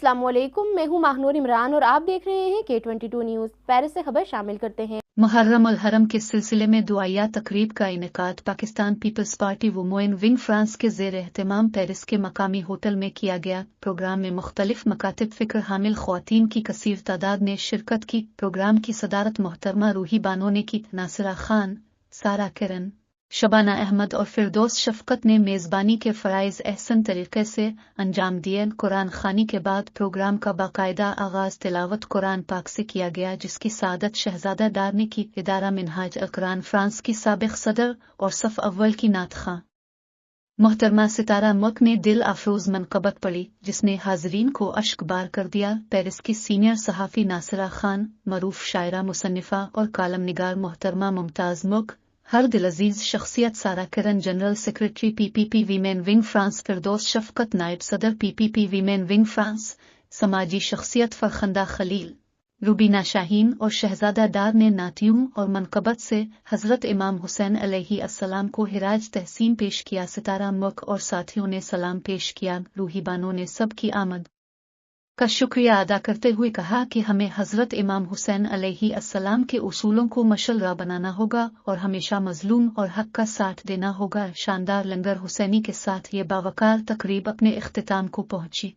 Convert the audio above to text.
अस्सलाम वालेकुम, मैं हूँ माहनूर इमरान और आप देख रहे हैं K22 न्यूज़। पेरिस से खबर शामिल करते हैं। मुहर्रम उल हरम के सिलसिले में दुआया तकरीब का इनेकाद Pakistan Peoples Party women wing France के ज़ेर एहतमाम पेरिस के मकामी होटल में किया गया। प्रोग्राम में मुख्तलिफ मकातिब फ़िक्र हामिल ख्वातीन की कसीर तादाद ने शिरकत की। प्रोग्राम की सदारत मोहतरमा रूही बानो ने की। नासिरा खान, सारा किरण, शबाना अहमद और फिरदौस शफकत ने मेज़बानी के फ़राइज़ अहसन तरीक़े से अंजाम दिए। कुरान ख़ानी के बाद प्रोग्राम का बाकायदा आगाज़ तिलावत कुरान पाक से किया गया, जिसकी सादत शहज़ादा डार ने की। इदारा मिनहाज अल-कुरान फ्रांस की साबिक़ सदर और सफ़ अव्वल की नात ख़ां मोहतरमा सितारा मुल्क ने दिल अफरोज़ मनक़बत पढ़ी, जिसने हाज़रीन को अश्क बार कर दिया। पेरिस की सीनियर सहाफ़ी नासिरा खान, मरूफ शायरा, मुसन्निफ़ा और कालम निगार मोहतरमा मुमताज़ मुल्क, हर दिलअज़ीज़ शख्सियत Sara Kiran, general secretary PPP women wing France Firdous Shafqat, नायब सदर PPP वीमेन विंग फ्रांस, समाजी शख्सियत फरखंदा खलील, रुबीना शाहीन और शहज़ादा डार ने नातियों और मनक़बत से हज़रत इमाम हुसैन अलैहि अस्सलाम को हिराज तहसीन पेश किया। सितारा मुल्क और साथियों ने सलाम पेश किया। रूही बानो ने सब की आमद का शुक्रिया अदा करते हुए कहा कि हमें हज़रत इमाम हुसैन अलैहि अस्सलाम के उसूलों को मशल्ला बनाना होगा और हमेशा मज़लूम और हक़ का साथ देना होगा। शानदार लंगर हुसैनी के साथ ये बावकार तकरीब अपने इख्तिताम को पहुंची।